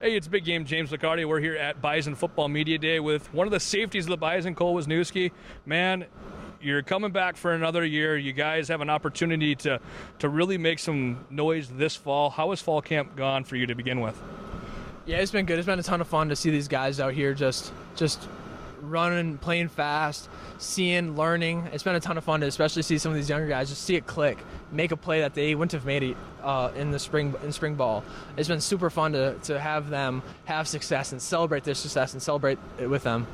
Hey, it's Big Game James McCarty. We're here at Bison Football Media Day with one of the safeties of the Bison, Cole Wisnewski. Man, you're coming back for another year. You guys have an opportunity to really make some noise this fall. How has fall camp gone for you to begin with? Yeah, it's been good. It's been a ton of fun to see these guys out here just running, playing fast, seeing, learning. It's been a ton of fun to especially see some of these younger guys just see it click, make a play that they wouldn't have made it in spring ball. It's been super fun to have them have success and celebrate their success and celebrate it with them.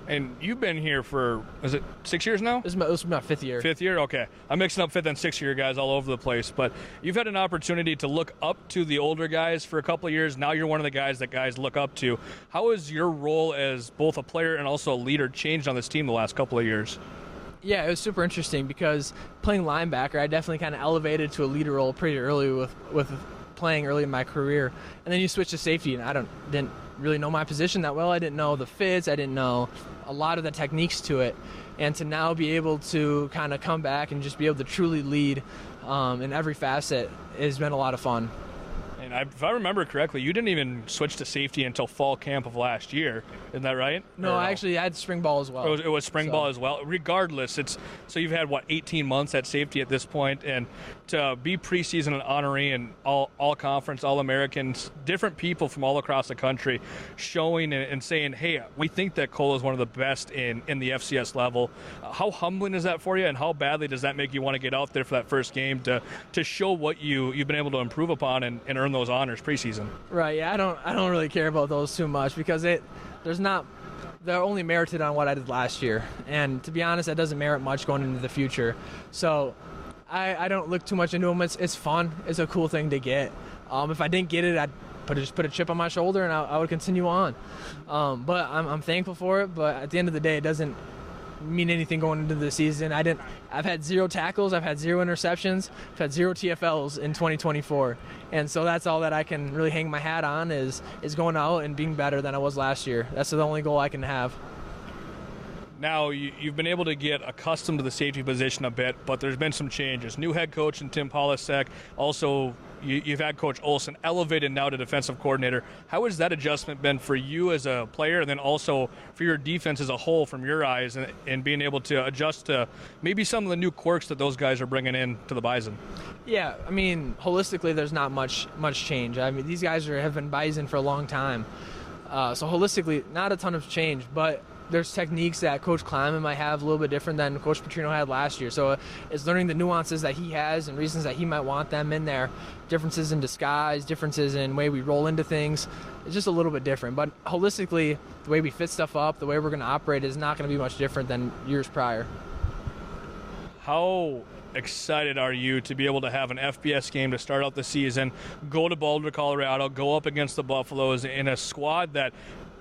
And you've been here for, is it 6 years now? This is my fifth year. Fifth year? Okay. I'm mixing up fifth and sixth year guys all over the place. But you've had an opportunity to look up to the older guys for a couple of years. Now you're one of the guys that guys look up to. How has your role as both a player and also a leader changed on this team the last couple of years? Yeah, it was super interesting because playing linebacker, I definitely kind of elevated to a leader role pretty early with playing early in my career. And then you switch to safety, and I didn't really know my position that well. I didn't know the fits. I didn't know a lot of the techniques to it. And to now be able to kind of come back and just be able to truly lead in every facet has been a lot of fun. And if I remember correctly, you didn't even switch to safety until fall camp of last year. Isn't that right? No, I actually had spring ball as well. It was spring ball as well. Regardless, so you've had, 18 months at safety at this point, and to be preseason and honoree and all conference, all Americans, different people from all across the country showing and saying, hey, we think that Cole is one of the best in the FCS level. How humbling is that for you, and how badly does that make you want to get out there for that first game to show what you've been able to improve upon and earn those honors preseason? Right, yeah, I don't really care about those too much because they're only merited on what I did last year. And to be honest, that doesn't merit much going into the future. So I don't look too much into them. It's fun. It's a cool thing to get. If I didn't get it, I'd just put a chip on my shoulder and I would continue on. But I'm thankful for it. But at the end of the day, it doesn't mean anything going into the season. I've had 0 tackles, I've had 0 interceptions, I've had 0 TFLs in 2024, and so that's all that I can really hang my hat on is going out and being better than I was last year. That's the only goal I can have. Now, you've been able to get accustomed to the safety position a bit, but there's been some changes. New head coach in Tim Polasek. Also, you've had Coach Olson elevated now to defensive coordinator. How has that adjustment been for you as a player, and then also for your defense as a whole from your eyes, and being able to adjust to maybe some of the new quirks that those guys are bringing in to the Bison? Yeah, I mean, holistically, there's not much change. I mean, these guys have been Bison for a long time. So holistically, not a ton of change, but there's techniques that Coach Kleiman might have a little bit different than Coach Petrino had last year. So it's learning the nuances that he has and reasons that he might want them in there. Differences in disguise, differences in way we roll into things. It's just a little bit different. But holistically, the way we fit stuff up, the way we're going to operate is not going to be much different than years prior. How excited are you to be able to have an FBS game to start out the season, go to Boulder, Colorado, go up against the Buffaloes in a squad that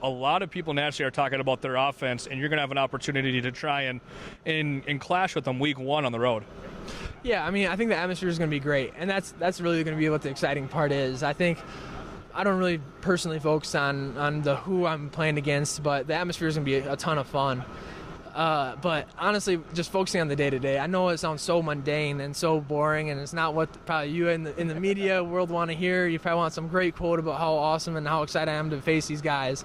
a lot of people naturally are talking about their offense, and you're going to have an opportunity to try and clash with them week 1 on the road? Yeah, I mean, I think the atmosphere is going to be great, and that's really going to be what the exciting part is. I think I don't really personally focus on the who I'm playing against, but the atmosphere is going to be a ton of fun. But honestly, just focusing on the day-to-day, I know it sounds so mundane and so boring, and it's not what probably you in the media world want to hear. You probably want some great quote about how awesome and how excited I am to face these guys.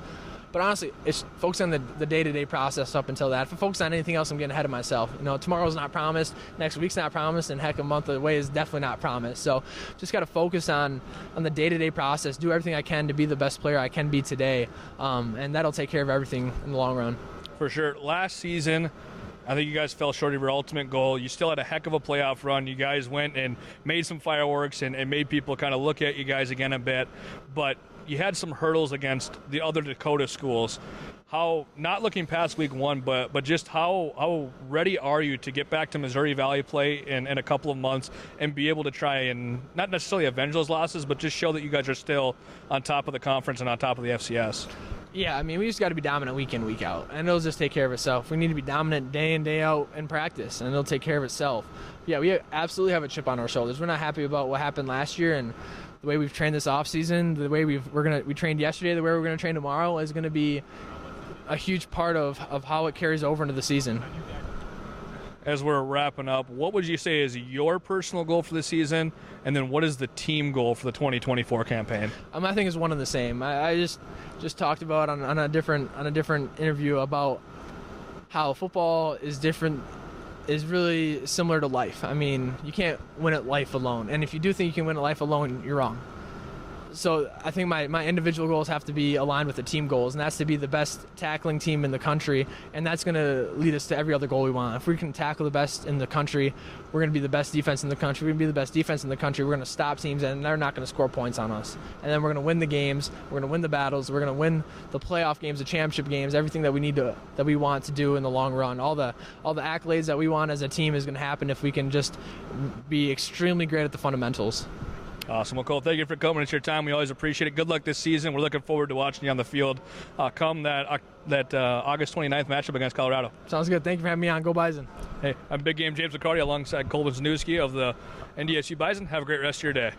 But honestly, it's focusing on the day-to-day process up until that. If I focus on anything else, I'm getting ahead of myself. Tomorrow's not promised, next week's not promised, and heck, a month away is definitely not promised. So just got to focus on the day-to-day process, do everything I can to be the best player I can be today, and that'll take care of everything in the long run. For sure. Last season, I think you guys fell short of your ultimate goal. You still had a heck of a playoff run. You guys went and made some fireworks and made people kind of look at you guys again a bit. But you had some hurdles against the other Dakota schools. How, not looking past week 1, but just how ready are you to get back to Missouri Valley play in a couple of months and be able to try and not necessarily avenge those losses, but just show that you guys are still on top of the conference and on top of the FCS? Yeah, I mean, we just got to be dominant week in, week out, and it'll just take care of itself. We need to be dominant day in, day out in practice, and it'll take care of itself. Yeah, we absolutely have a chip on our shoulders. We're not happy about what happened last year, and the way we've trained this offseason, the way we trained yesterday, the way we're going to train tomorrow is going to be a huge part of how it carries over into the season. as we're wrapping up, what would you say is your personal goal for the season, and then what is the team goal for the 2024 campaign? I think it's one and the same. I just talked about on a different interview about how football is different, is really similar to life. I mean, you can't win at life alone, and if you do think you can win at life alone, you're wrong. So I think my individual goals have to be aligned with the team goals, and that's to be the best tackling team in the country, and that's going to lead us to every other goal we want. If we can tackle the best in the country, we're going to be the best defense in the country. We're going to be the best defense in the country. We're going to stop teams, and they're not going to score points on us. And then we're going to win the games. We're going to win the battles. We're going to win the playoff games, the championship games, everything that we want to do in the long run. All the accolades that we want as a team is going to happen if we can just be extremely great at the fundamentals. Awesome. Well, Cole, thank you for coming. It's your time. We always appreciate it. Good luck this season. We're looking forward to watching you on the field come that August 29th matchup against Colorado. Sounds good. Thank you for having me on. Go Bison. Hey, I'm Big Game James McCarty alongside Cole Wisnewski of the NDSU Bison. Have a great rest of your day.